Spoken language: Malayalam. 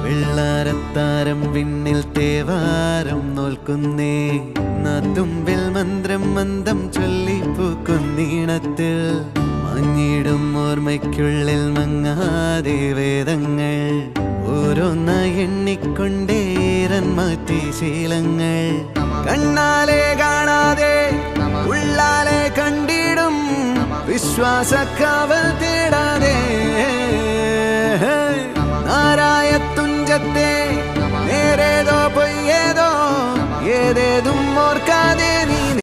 വെള്ളാരത്താരം വിണ്ണിൽ തേവാരം നോൽക്കുന്നേ നാത്തുമ്പിൽ മന്ത്രം മന്ദം ചൊല്ലിപ്പൂക്കുന്നീണത്തിൽ മഞ്ഞിടും ഓർമ്മയ്ക്കുള്ളിൽ മങ്ങാതെ വേദങ്ങൾ ഓരോന്നായി എണ്ണിക്കൊണ്ടേരൻ മാറ്റി ശീലങ്ങൾ കണ്ണാലെ കാണാതെ ഉള്ളാലെ കണ്ടിടും വിശ്വാസക്കാവൽ തേടാതെ നാരായ തുഞ്ചത്തെ നേരേതോ പൊയ്യേതോ ഏതേതോ